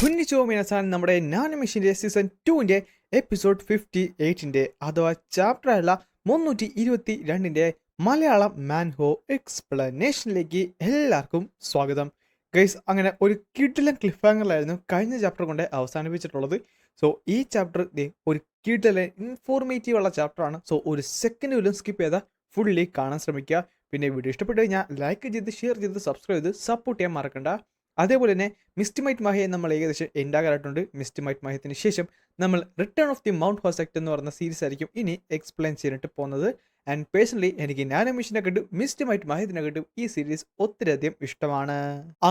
കുഞ്ഞിച്ചോ മിനസാൻ നമ്മുടെ നാനോമിഷൻ്റെ season 2ൻ്റെ episode 58ൻ്റെ അഥവാ ചാപ്റ്ററായുള്ള 322ൻ്റെ മലയാളം മാൻഹോ എക്സ്പ്ലനേഷനിലേക്ക് എല്ലാവർക്കും സ്വാഗതം. ഗൈസ്, അങ്ങനെ ഒരു കിടിലൻ ക്ലിഫ് ഹാങ്ങറിലായിരുന്നു കഴിഞ്ഞ ചാപ്റ്റർ കൊണ്ട് അവസാനിപ്പിച്ചിട്ടുള്ളത്. സോ ഈ ചാപ്റ്റർ ഒരു കിടിലൻ ഇൻഫോർമേറ്റീവ് ഉള്ള ചാപ്റ്ററാണ്. സോ ഒരു സെക്കൻഡ് പോലും സ്കിപ്പ് ചെയ്താൽ ഫുള്ളി കാണാൻ ശ്രമിക്കുക. പിന്നെ വീഡിയോ ഇഷ്ടപ്പെട്ട് കഴിഞ്ഞാൽ ലൈക്ക് ചെയ്ത് ഷെയർ ചെയ്ത് സബ്സ്ക്രൈബ് ചെയ്ത് സപ്പോർട്ട് ചെയ്യാൻ മറക്കണ്ട. അതേപോലെ തന്നെ മിസ്റ്റിമൈറ്റ് മാഹയെ നമ്മൾ ഏകദേശം എൻഡാകാറായിട്ടുണ്ട്. മിസ്റ്റിമൈറ്റ് മാഹത്തിന് ശേഷം നമ്മൾ റിട്ടേൺ ഓഫ് ദി മൗണ്ട് ഹോസെക്ട് എന്ന് പറയുന്ന സീരീസ് ആയിരിക്കും ഇനി എക്സ്പ്ലെയിൻ ചെയ്തിട്ട് പോകുന്നത്. ആൻഡ് പേഴ്സണലി എനിക്ക് നാനോമിഷനെ കണ്ടും മിസ്റ്റിമൈറ്റ് മാഹത്തിനെ കണ്ടും ഈ സീരീസ് ഒത്തിരിയധികം ഇഷ്ടമാണ്.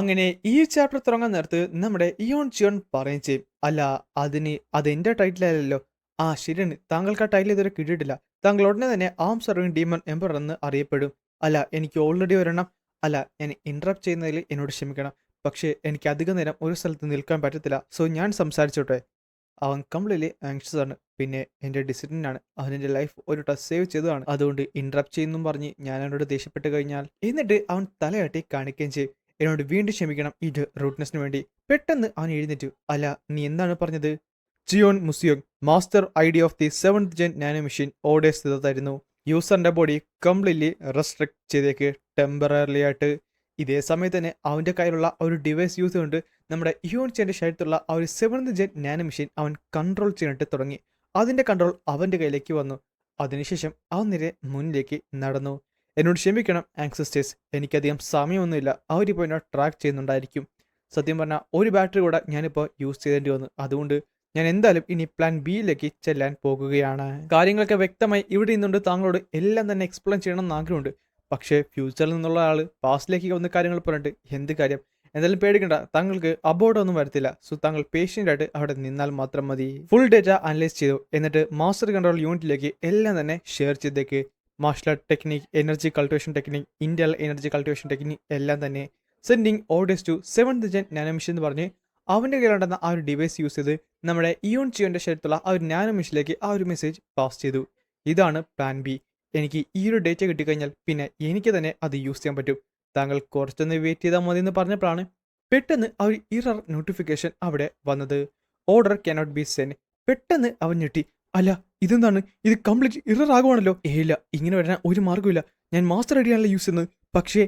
അങ്ങനെ ഈ ചാപ്റ്റർ തുടങ്ങാൻ നേരത്ത് നമ്മുടെ ഇയോൺ ചിയോൺ പറയുകയും ചെയ്യും, അല്ല അത് എൻ്റെ ടൈറ്റിലല്ലോ. ആ ശരിയാണ്, താങ്കൾക്ക് ആ ടൈറ്റിൽ ഇതുവരെ കിട്ടിയിട്ടില്ല. താങ്കൾ ഉടനെ തന്നെ ആം സർവിങ് ഡീമൺ എംപറർ എന്ന് അറിയപ്പെടും. അല്ല, എനിക്ക് ഓൾറെഡി ഒരെണ്ണം. അല്ല, ഞാൻ ഇൻട്രപ്റ്റ് ചെയ്യുന്നതിൽ എന്നോട് ക്ഷമിക്കണം. പക്ഷേ എനിക്ക് അധിക നേരം ഒരു സ്ഥലത്ത് നിൽക്കാൻ പറ്റത്തില്ല. സോ ഞാൻ സംസാരിച്ചോട്ടെ. അവൻ കംപ്ലീറ്റ്ലി ആങ്ഷ്യസ് ആണ്. പിന്നെ എൻ്റെ ഡിസിഷനാണ്. അവനെൻ്റെ ലൈഫ് ഒരു ടച്ച് സേവ് ചെയ്തതാണ്. അതുകൊണ്ട് ഇൻട്രപ്റ്റ് ചെയ്യുന്നും പറഞ്ഞ് ഞാൻ അവനോട് ദേഷ്യപ്പെട്ട് കഴിഞ്ഞാൽ എന്നിട്ട് അവൻ തലയാട്ടി കാണിക്കുകയും ചെയ്യും. എന്നോട് വീണ്ടും ക്ഷമിക്കണം ഈ റൂട്ട്നെസ്സിന് വേണ്ടി. പെട്ടെന്ന് അവൻ എഴുന്നേറ്റു. അല്ല, നീ എന്താണ് പറഞ്ഞത്? Cheon Museong master idea of the 7th gen nano machine orders ചെയ്തതായിരുന്നു. യൂസറിൻ്റെ ബോഡി കംപ്ലീറ്റ്ലി റെസ്ട്രിക്ട് ചെയ്തേക്ക് ടെമ്പററിലി ആയിട്ട്. ഇതേ സമയത്ത് തന്നെ അവൻ്റെ കയ്യിലുള്ള ഒരു ഡിവൈസ് യൂസ് കൊണ്ട് നമ്മുടെ ഇയോൺ ചിയോൻ്റെ ശരീരത്തുള്ള ആ ഒരു 7th ജെൻ നാനോ മെഷീൻ അവൻ കൺട്രോൾ ചെയ്യാനായിട്ട് തുടങ്ങി. അതിൻ്റെ കൺട്രോൾ അവൻ്റെ കയ്യിലേക്ക് വന്നു. അതിനുശേഷം അവൻ നേരെ മുന്നിലേക്ക് നടന്നു. എന്നോട് ക്ഷമിക്കണം ആങ്സസ്റ്റേഴ്സ്, എനിക്കധികം സമയമൊന്നുമില്ല. അവരിപ്പോൾ എന്നെ ട്രാക്ക് ചെയ്യുന്നുണ്ടായിരിക്കും. സത്യം പറഞ്ഞാൽ ഒരു ബാറ്ററി കൂടെ ഞാനിപ്പോൾ യൂസ് ചെയ്തേണ്ടി വന്നു. അതുകൊണ്ട് ഞാൻ എന്തായാലും ഇനി പ്ലാൻ ബിയിലേക്ക് ചെല്ലാൻ പോകുകയാണ്. കാര്യങ്ങളൊക്കെ വ്യക്തമായി ഇവിടെ നിന്നുകൊണ്ട് താങ്കളോട് എല്ലാം തന്നെ എക്സ്പ്ലെയിൻ ചെയ്യണമെന്ന് ആഗ്രഹമുണ്ട്. പക്ഷേ ഫ്യൂച്ചറിൽ നിന്നുള്ള ആൾ പാസ്റ്റിലേക്ക് വന്ന കാര്യങ്ങൾ പറഞ്ഞിട്ട് എന്ത് കാര്യം? എന്തായാലും പേടിക്കണ്ട, താങ്കൾക്ക് അബോർഡൊന്നും വരത്തില്ല. സോ താങ്കൾ പേഷ്യൻ്റായിട്ട് അവിടെ നിന്നാൽ മാത്രം മതി. ഫുൾ ഡേറ്റ അനലൈസ് ചെയ്തു. എന്നിട്ട് മാസ്റ്റർ കൺട്രോൾ യൂണിറ്റിലേക്ക് എല്ലാം തന്നെ ഷെയർ ചെയ്തേക്ക്. Martial art technique, energy cultivation technique, ഇന്റൽ എനർജി കൾട്ടിവേഷൻ ടെക്നിക് എല്ലാം തന്നെ. Sending orders to 7th gen nano machine എന്ന് പറഞ്ഞ് അവൻ്റെ കയ്യിലുണ്ടെന്ന ആ ഒരു ഡിവൈസ് യൂസ് ചെയ്ത് നമ്മുടെ ഇയോൺ ചിയോൻ്റെ ശരീരത്തുള്ള ആ ഒരു നാനോ മെഷീനിലേക്ക് ആ ഒരു മെസ്സേജ് പാസ് ചെയ്തു. ഇതാണ് പ്ലാൻ ബി. എനിക്ക് ഈ ഒരു ഡേറ്റ കിട്ടിക്കഴിഞ്ഞാൽ പിന്നെ എനിക്ക് തന്നെ അത് യൂസ് ചെയ്യാൻ പറ്റും. താങ്കൾ കുറച്ചൊന്ന് വെയിറ്റ് ചെയ്താൽ മതി എന്ന് പറഞ്ഞപ്പോഴാണ് പെട്ടെന്ന് ആ ഒരു ഇറർ നോട്ടിഫിക്കേഷൻ അവിടെ വന്നത്. Order cannot be send. പെട്ടെന്ന് അവൻ ഞെട്ടി. അല്ല, ഇതെന്താണ്? ഇത് കംപ്ലീറ്റ് ഇറർ ആകുവാണല്ലോ. ഇല്ല, ഇങ്ങനെ വരാൻ ഒരു മാർഗ്ഗമില്ല. ഞാൻ മാസ്റ്റർ ഐഡിയാണല്ലോ യൂസ് ചെയ്യുന്നത്. പക്ഷേ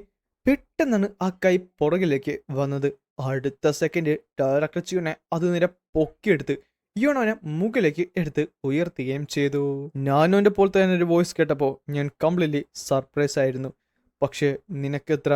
പെട്ടെന്നാണ് ആ കൈ പുറകിലേക്ക് വന്നത്. അടുത്ത സെക്കൻഡ് ഡയറക്ടർ ചിയോനെ അത് നേരെ പൊക്കിയെടുത്ത് ഇയോൺ അവനെ മുകളിലേക്ക് എടുത്ത് ഉയർത്തുകയും ചെയ്തു. ഞാനും എൻ്റെ പോലത്തെ തന്നെ ഒരു വോയിസ് കേട്ടപ്പോൾ ഞാൻ കംപ്ലീറ്റ്ലി സർപ്രൈസ് ആയിരുന്നു. പക്ഷേ നിനക്ക് എത്ര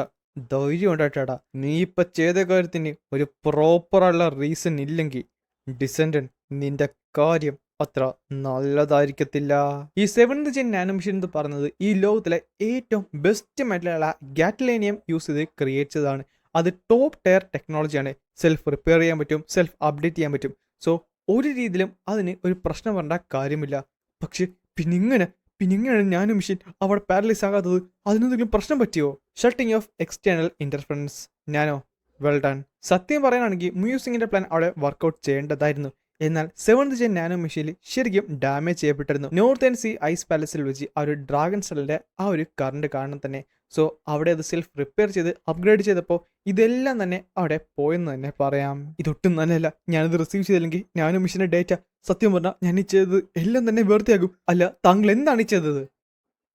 ധൈര്യം ഉണ്ടായിട്ടാടാ? നീ ഇപ്പം ചെയ്ത കാര്യത്തിന് ഒരു പ്രോപ്പറുള്ള റീസൺ ഇല്ലെങ്കിൽ ഡിസെൻഡന്റ് നിന്റെ കാര്യം അത്ര നല്ലതായിരിക്കത്തില്ല. ഈ 7th ജെൻ നാനോ മെഷീൻ എന്ന് പറയുന്നത് ഈ ലോകത്തിലെ ഏറ്റവും ബെസ്റ്റ് മെറ്റലുള്ള ഗാറ്റ്ലേനിയം യൂസ് ചെയ്ത് ക്രിയേറ്റ് ചെയ്തതാണ്. അത് ടോപ്പ് ടയർ ടെക്നോളജിയാണ്. സെൽഫ് റിപ്പയർ ചെയ്യാൻ പറ്റും, സെൽഫ് അപ്ഡേറ്റ് ചെയ്യാൻ പറ്റും. സോ ഒരു രീതിയിലും അതിന് ഒരു പ്രശ്നം വരേണ്ട കാര്യമില്ല. പക്ഷെ പിന്നിങ്ങനെയാണ് നാനോ മെഷീൻ അവിടെ പാരലൈസ് ആകാത്തത്. അതിനെന്തെങ്കിലും പ്രശ്നം പറ്റിയോ? Shutting of external interference. Nano well done. സത്യം പറയാനാണെങ്കിൽ മ്യൂസിങ്ങിന്റെ പ്ലാൻ അവിടെ വർക്കൗട്ട് ചെയ്യേണ്ടതായിരുന്നു. എന്നാൽ 7th ജെൻ നാനോ മെഷീനിൽ ശരിക്കും ഡാമേജ് ചെയ്യപ്പെട്ടിരുന്നു. നോർത്തേൺ സീ ഐസ് പാലസിൽ വെച്ച് ആ ഒരു ഡ്രാഗൺ സെല്ലിന്റെ ആ ഒരു കറണ്ട് കാരണം തന്നെ. സോ അവിടെ അത് സെൽഫ് റിപ്പയർ ചെയ്ത് അപ്ഗ്രേഡ് ചെയ്തപ്പോൾ ഇതെല്ലാം തന്നെ അവിടെ പോയെന്ന് തന്നെ പറയാം. ഇതൊട്ടും നല്ലതല്ല. ഞാനത് റിസീവ് ചെയ്തില്ലെങ്കിൽ നാനോ മെഷീന്റെ ഡേറ്റ സത്യം പറഞ്ഞാൽ ഞാൻ ഈ ചെയ്തത് എല്ലാം തന്നെ വെറുതെയാകും. അല്ല, താങ്കൾ എന്താണ് ഈ ചെയ്തത്?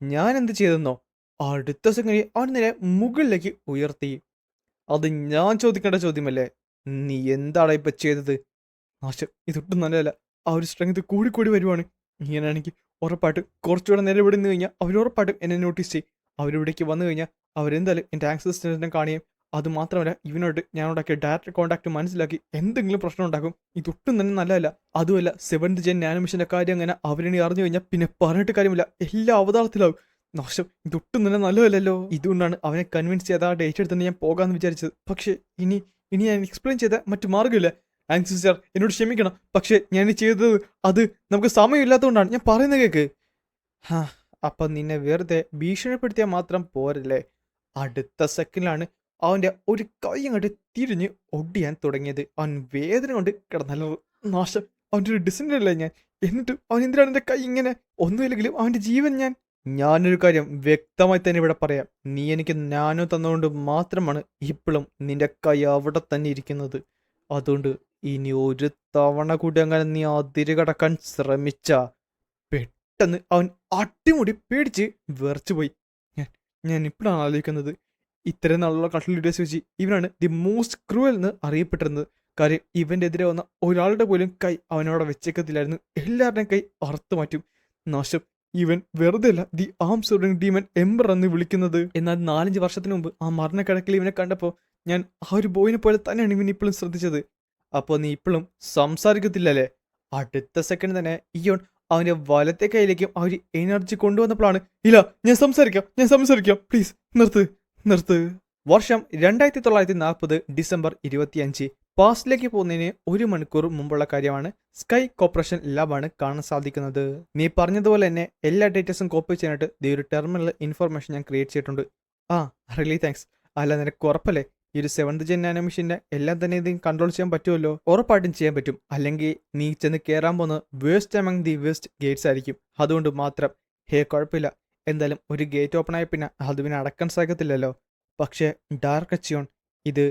ഞാൻ എന്ത് ചെയ്തെന്നോ? അടുത്ത സെക്കൻഡ് അവൻ നേരെ മുകളിലേക്ക് ഉയർത്തി. അത് ഞാൻ ചോദിക്കേണ്ട ചോദ്യമല്ലേ? നീ എന്താണ് ഇപ്പൊ ചെയ്തത്? നാശം, ഇതൊട്ടും നല്ലതല്ല. ആ ഒരു സ്ട്രെങ്ത് കൂടി വരുവാണ്. ഇങ്ങനെയാണെങ്കിൽ ഉറപ്പായിട്ടും കുറച്ചുകൂടെ നേരെ ഇവിടെ നിന്ന് കഴിഞ്ഞാൽ അവരുറപ്പായിട്ടും എന്നെ നോട്ടീസ് ചെയ്യും. അവരിവിടേക്ക് വന്നു കഴിഞ്ഞാൽ അവരെന്തായാലും എൻ്റെ ആക്സസിനെ കാണുകയും അതുമാത്രമല്ല ഇവനോട്ട് ഞാൻ ഉണ്ടാക്കിയ ഡയറക്റ്റ് കോൺടാക്ട് മനസ്സിലാക്കി എന്തെങ്കിലും പ്രശ്നം ഉണ്ടാക്കും. ഇതൊട്ടും തന്നെ നല്ലതല്ല. അതുമല്ല 7th ജെൻ നാനോ മെഷീൻ്റെ കാര്യം അങ്ങനെ അവരെന്നെ അറിഞ്ഞു കഴിഞ്ഞാൽ പിന്നെ പറഞ്ഞിട്ട് കാര്യമില്ല, എല്ലാ അവതാളത്തിലാവും. നാശം, ഇതൊട്ടും തന്നെ നല്ലതല്ലല്ലോ. ഇതുകൊണ്ടാണ് അവനെ കൺവിൻസ് ചെയ്ത് ആ ഡേറ്റ് എടുത്തിട്ട് ഞാൻ പോകാമെന്ന് വിചാരിച്ചത്. പക്ഷേ ഇനി ഞാൻ എക്സ്പ്ലെയിൻ ചെയ്ത മറ്റു മാർഗ്ഗമില്ല. ആങ്സി സാർ, എന്നോട് ക്ഷമിക്കണം. പക്ഷേ ഞാൻ ചെയ്തത് അത് നമുക്ക് സമയമില്ലാത്തതുകൊണ്ടാണ്. ഞാൻ പറയുന്നത് കേൾക്ക്. അപ്പം നിന്നെ വെറുതെ ഭീഷണിപ്പെടുത്തിയാൽ മാത്രം പോരല്ലേ? അടുത്ത സെക്കൻഡിലാണ് അവൻ്റെ ഒരു കൈ അങ്ങോട്ട് തിരിഞ്ഞ് ഒടിയാൻ തുടങ്ങിയത്. അവൻ വേദന കൊണ്ട് കിടന്നല്ലോ. നാശം, അവൻ്റെ ഒരു ഡിസൈനല്ലേ ഞാൻ. എന്നിട്ട് അവൻ എന്തിനാണ് എൻ്റെ കൈ ഇങ്ങനെ? ഒന്നുമില്ലെങ്കിലും അവൻ്റെ ജീവൻ ഞാനൊരു കാര്യം വ്യക്തമായി തന്നെ ഇവിടെ പറയാം. നീ എനിക്ക് നാനോ തന്നുകൊണ്ട് മാത്രമാണ് ഇപ്പോഴും നിന്റെ കൈ അവിടെ തന്നെ ഇരിക്കുന്നത്. അതുകൊണ്ട് ഇനി ഒരു തവണ കൂടി അങ്ങനെ നീ അതിര് കടക്കാൻ ശ്രമിച്ച പെട്ടെന്ന് അവൻ അട്ടിമുടി പേടിച്ച് വിറച്ചുപോയി. ഞാൻ ഞാൻ ഇപ്പോഴാണ് ആലോചിക്കുന്നത്, ഇത്രയും നാളുള്ള കട്ടിൽ ലീഡേഴ്സ് വെച്ച് ഇവനാണ് ദി മോസ്റ്റ് ക്രൂവൽ എന്ന് അറിയപ്പെട്ടിരുന്നത്. കാര്യം ഇവന്റെ എതിരെ വന്ന ഒരാളുടെ പോലും കൈ അവനവിടെ വെച്ചേക്കത്തില്ലായിരുന്നു. എല്ലാവരുടെയും കൈ അറുത്തു മാറ്റും. നാശം, ഇവൻ വെറുതെ അല്ല ദി ആംസ് ഡീമൻ എംബർ എന്ന് വിളിക്കുന്നത്. എന്നാൽ 4-5 വർഷത്തിന് മുമ്പ് ആ മരണക്കിടക്കിൽ ഇവനെ കണ്ടപ്പോൾ ഞാൻ ആ ഒരു ബോയിനെ പോലെ തന്നെയാണ് ഇവൻ ഇപ്പോഴും ശ്രദ്ധിച്ചത്. അപ്പോൾ നീ ഇപ്പോഴും സംസാരിക്കത്തില്ലല്ലേ? അടുത്ത സെക്കൻഡ് തന്നെ ഇയോൺ അവന്റെ വലത്തെ കൈയിലേക്കും ആ ഒരു എനർജി കൊണ്ടുവന്നപ്പോഴാണ്, ഇല്ല ഞാൻ സംസാരിക്കാം പ്ലീസ് നിർത്ത്. വർഷം 2940 ഡിസംബർ 25. പാസ്റ്റിലേക്ക് പോകുന്നതിന് 1 മണിക്കൂർ മുമ്പുള്ള കാര്യമാണ്. സ്കൈ കോർപ്പറേഷൻ ലാബാണ് കാണാൻ സാധിക്കുന്നത്. നീ പറഞ്ഞതുപോലെ തന്നെ എല്ലാ ഡേറ്റസും കോപ്പി ചെയ്യാനായിട്ട് ഒരു ടെർമിനൽ ഇൻഫർമേഷൻ ഞാൻ ക്രിയേറ്റ് ചെയ്തിട്ടുണ്ട്. ആ റിയലി താങ്ക്സ്. അല്ല, നിനക്ക് ഉറപ്പല്ലേ ഈ ഒരു 7th ജെൻ നാനോ മെഷീൻ്റെ എല്ലാം തന്നെ ഇത് കൺട്രോൾ ചെയ്യാൻ പറ്റുമല്ലോ? ഉറപ്പായിട്ടും ചെയ്യാൻ പറ്റും. അല്ലെങ്കിൽ നീ ചെന്ന് കയറാൻ പോകുന്ന waste among the waste Gates ആയിരിക്കും. അതുകൊണ്ട് മാത്രം കുഴപ്പമില്ല. എന്തായാലും ഒരു ഗേറ്റ് ഓപ്പൺ ആയ പിന്നെ അത് പിന്നെ അടക്കാൻ സാധിക്കത്തില്ലല്ലോ. പക്ഷേ ഡാർക്ക് അച്ചിയോൺ, ഇത്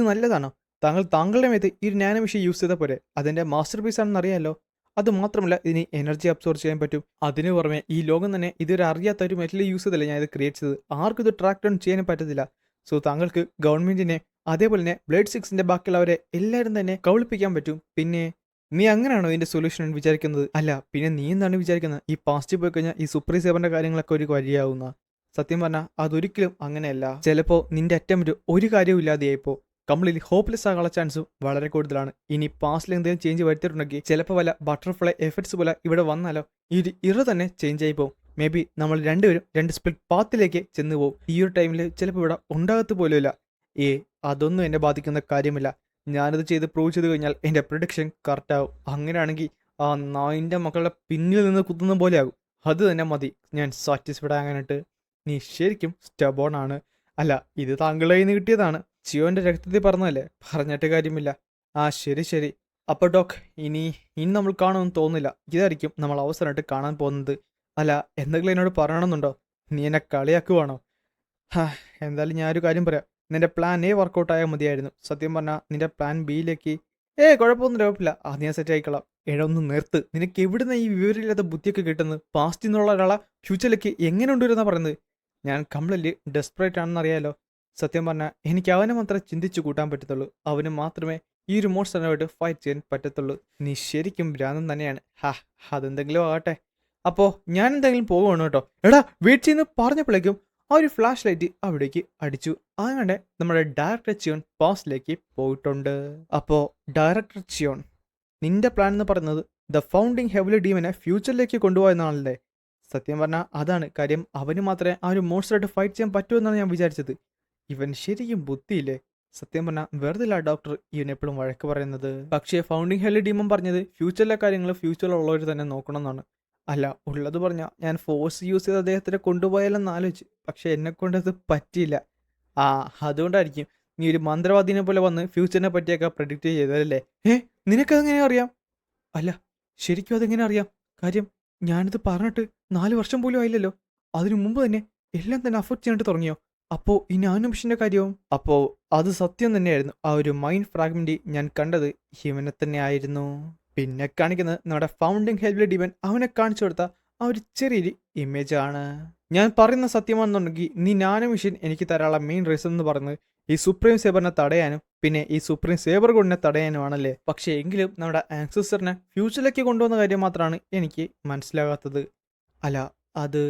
നല്ലതാണോ? താങ്കളുടെ മേത്ത് ഈ ഒരു നാനോ മെഷീൻ യൂസ് ചെയ്താൽ പോരെ? അതിൻ്റെ മാസ്റ്റർ പീസ് ആണെന്ന് അറിയാമല്ലോ. അത് മാത്രമല്ല ഇതിന് എനർജി അബ്സോർബ് ചെയ്യാൻ പറ്റും. അതിന് പുറമെ ഈ ലോകം തന്നെ ഇതൊരു അറിയാത്ത ഒരു മെറ്റൽ യൂസ് ചെയ്തല്ലേ ഞാൻ ഇത് ക്രിയേറ്റ് ചെയ്തത്. ആർക്കും ഇത് ട്രാക്ക് ഡൗൺ ചെയ്യാനും പറ്റത്തില്ല. സോ താങ്കൾക്ക് ഗവൺമെന്റിനെ അതേപോലെ തന്നെ ബ്ലേഡ് 6ന്റെ ബാക്കിയുള്ളവരെ എല്ലാവരും തന്നെ കബളിപ്പിക്കാൻ പറ്റും. പിന്നെ നീ അങ്ങനെയാണോ ഇതിന്റെ സൊല്യൂഷൻ വിചാരിക്കുന്നത്? അല്ല പിന്നെ നീ എന്താണ് വിചാരിക്കുന്നത്? ഈ പാസ്റ്റ് പോയി കഴിഞ്ഞാൽ ഈ സുപ്രീം സേവറിന്റെ കാര്യങ്ങളൊക്കെ ഒരു വഴിയാവുന്ന? സത്യം പറഞ്ഞാൽ അതൊരിക്കലും അങ്ങനെയല്ല. ചിലപ്പോൾ നിന്റെ അറ്റംപ്റ്റ് ഒരു കാര്യവും ഇല്ലാതെയായിപ്പോ കംപ്ലീറ്റ്ലി ഹോപ്പ്ലെസ് ആകാനുള്ള ചാൻസ് വളരെ കൂടുതലാണ്. ഇനി പാസ്റ്റിൽ എന്തെങ്കിലും ചേഞ്ച് വരുത്തിയിട്ടുണ്ടെങ്കിൽ ചിലപ്പോൾ വല്ല ബട്ടർഫ്ലൈ എഫക്ട്സ് പോലെ ഇവിടെ വന്നാലോ ഈ ഒരു ഇറ തന്നെ ചേഞ്ച് ആയി പോകും. മേ ബി നമ്മൾ രണ്ടുപേരും 2 സ്പ്ലിറ്റ് പാത്തിലേക്ക് ചെന്ന് പോകും. ഈ ഒരു ടൈമിൽ ചിലപ്പോൾ ഇവിടെ ഉണ്ടാകത്ത് പോലുമില്ല. അതൊന്നും എന്നെ ബാധിക്കുന്ന കാര്യമില്ല. ഞാനത് ചെയ്ത് പ്രൂവ് ചെയ്ത് കഴിഞ്ഞാൽ എൻ്റെ പ്രൊഡിക്ഷൻ കറക്റ്റാവും. അങ്ങനെയാണെങ്കിൽ ആ നായിൻ്റെ മക്കളുടെ പിന്നിൽ നിന്ന് കുത്തുന്ന പോലെ ആകും. അത് തന്നെ മതി ഞാൻ സാറ്റിസ്ഫൈഡ് ആകാനായിട്ട്. നീ ശരിക്കും സ്റ്റബോൺ ആണ്. അല്ല, ഇത് താങ്കളുടെ കയ്യിൽ നിന്ന് കിട്ടിയതാണ്. ചിയോന്റെ രക്തത്തിൽ പറഞ്ഞതല്ലേ, പറഞ്ഞിട്ട് കാര്യമില്ല. ആ ശരി. അപ്പോൾ ഡോക്, ഇനി നമ്മൾ കാണുമെന്ന് തോന്നുന്നില്ല. ഇതായിരിക്കും നമ്മൾ അവസരമായിട്ട് കാണാൻ പോകുന്നത്. അല്ല, എന്തെങ്കിലും എന്നോട് പറയണമെന്നുണ്ടോ? നീ എന്നെ കളിയാക്കുവാണോ? എന്തായാലും ഞാനൊരു കാര്യം പറയാം. നിന്റെ പ്ലാൻ എ വർക്കൗട്ട് ആയാൽ മതിയായിരുന്നു. സത്യം പറഞ്ഞാൽ നിന്റെ പ്ലാൻ ബിയിലേക്ക് കുഴപ്പമില്ല. അത് ഞാൻ സെറ്റ് ആയിക്കളാം. ഒന്ന് നിർത്ത്. നിനക്ക് എവിടുന്ന് ഈ വിവരമില്ലാത്ത ബുദ്ധിയൊക്കെ കിട്ടുന്നത്? പാസ്റ്റിൽ നിന്നുള്ള ഒരാളെ ഫ്യൂച്ചറിലേക്ക് എങ്ങനെ കൊണ്ടുവരുന്നാ പറയുന്നത്? ഞാൻ കംപ്ലീറ്റ്ലി ഡെസ്പറേറ്റ് ആണെന്ന് അറിയാലോ. സത്യം പറഞ്ഞാൽ എനിക്ക് അവനെ മാത്രമേ ചിന്തിച്ചു കൂട്ടാൻ പറ്റത്തുള്ളൂ. അവന് മാത്രമേ ഈ ഒരു മോൺസ്റ്ററിനായിട്ട് ഫൈറ്റ് ചെയ്യാൻ പറ്റത്തുള്ളൂ. നീ ശരിക്കും ഭ്രാന്തൻ തന്നെയാണ്. അതെന്തെങ്കിലും ആകട്ടെ. അപ്പോൾ ഞാൻ എന്തെങ്കിലും പോകുവാണ് കേട്ടോ. എടാ വെയിറ്റ് ചെയ്യുന്ന പറഞ്ഞപ്പോഴേക്കും ആ ഒരു ഫ്ലാഷ് ലൈറ്റ് അവിടേക്ക് അടിച്ചു. അങ്ങനെ നമ്മുടെ ഡയറക്ടർ ചിയോൺ പാസ്റ്റിലേക്ക് പോയിട്ടുണ്ട്. അപ്പോൾ ഡയറക്ടർ ചിയോൺ, നിന്റെ പ്ലാൻ എന്ന് പറയുന്നത് ദ ഫൗണ്ടിങ് ഹെവലി ഡീമനെ ഫ്യൂച്ചറിലേക്ക് കൊണ്ടുപോയെന്നാണല്ലേ? സത്യം പറഞ്ഞാൽ അതാണ് കാര്യം. അവന് മാത്രമേ ആ ഒരു മോൺസ്റ്ററായിട്ട് ഫൈറ്റ് ചെയ്യാൻ പറ്റൂ എന്നാണ് ഞാൻ വിചാരിച്ചത്. ഇവൻ ശരിക്കും ബുദ്ധിയില്ലേ? സത്യം പറഞ്ഞാൽ വെറുതെ ഡോക്ടർ ഇവൻ എപ്പോഴും വഴക്ക് പറയുന്നത്. പക്ഷേ ഫൗണ്ടിങ് ഹെവലി ഡീമൻ പറഞ്ഞത് ഫ്യൂച്ചറിലെ കാര്യങ്ങൾ ഫ്യൂച്ചറിലുള്ളവർ തന്നെ നോക്കണം എന്നാണ്. അല്ല, ഉള്ളത് പറഞ്ഞാൽ ഞാൻ ഫോഴ്സ് യൂസ് ചെയ്ത് അദ്ദേഹത്തിനെ കൊണ്ടുപോയാലെന്ന് ആലോചിച്ച്. പക്ഷെ എന്നെ കൊണ്ടത് പറ്റിയില്ല. അതുകൊണ്ടായിരിക്കും നീ ഒരു മന്ത്രവാദിനെ പോലെ വന്ന് ഫ്യൂച്ചറിനെ പറ്റിയൊക്കെ പ്രഡിക്റ്റ് ചെയ്തതല്ലേ? നിനക്കതെങ്ങനെ അറിയാം? അല്ല, ശരിക്കും അതെങ്ങനെ അറിയാം? കാര്യം ഞാനിത് പറഞ്ഞിട്ട് 4 വർഷം പോലും ആയില്ലല്ലോ. അതിനു മുമ്പ് തന്നെ എല്ലാം തന്നെ അഫോർഡ് ചെയ്യാനായിട്ട് തുടങ്ങിയോ? അപ്പോൾ ഈ നാനോ മെഷീൻ്റെ കാര്യവും? അപ്പോൾ അത് സത്യം തന്നെയായിരുന്നു. ആ ഒരു മൈൻഡ് ഫ്രാഗ്മെന്റ് ഞാൻ കണ്ടത് ഇവനെ തന്നെ ആയിരുന്നു. പിന്നെ കാണിക്കുന്നത് നമ്മുടെ ഫൗണ്ടിങ് ഹെവലി ഡീമൻ അവനെ കാണിച്ചു കൊടുത്ത ആ ഒരു ചെറിയൊരു ഇമേജ് ആണ്. ഞാൻ പറയുന്ന സത്യമാണെന്നുണ്ടെങ്കിൽ നീ നാനോ മെഷീൻ എനിക്ക് തരാനുള്ള മെയിൻ റീസൺ എന്ന് പറയുന്നത് ഈ സുപ്രീം സേബറിനെ തടയാനും പിന്നെ ഈ സുപ്രീം സേബർ കൊണ്ടിനെ തടയാനുമാണല്ലേ? പക്ഷേ എങ്കിലും നമ്മുടെ ആൻസസ്റ്ററിനെ ഫ്യൂച്ചറിലേക്ക് കൊണ്ടുവന്ന കാര്യം മാത്രമാണ് എനിക്ക് മനസ്സിലാകാത്തത്. അല്ല, അത്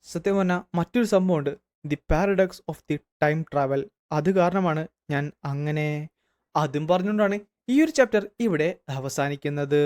സത്യം പറഞ്ഞാൽ മറ്റൊരു സംഭവമുണ്ട്, the paradox of the time travel. അത് കാരണമാണ് ഞാൻ അങ്ങനെ അതും പറഞ്ഞുകൊണ്ടാണ് ഈ ഒരു ചാപ്റ്റർ ഇവിടെ അവസാനിക്കുന്നത്.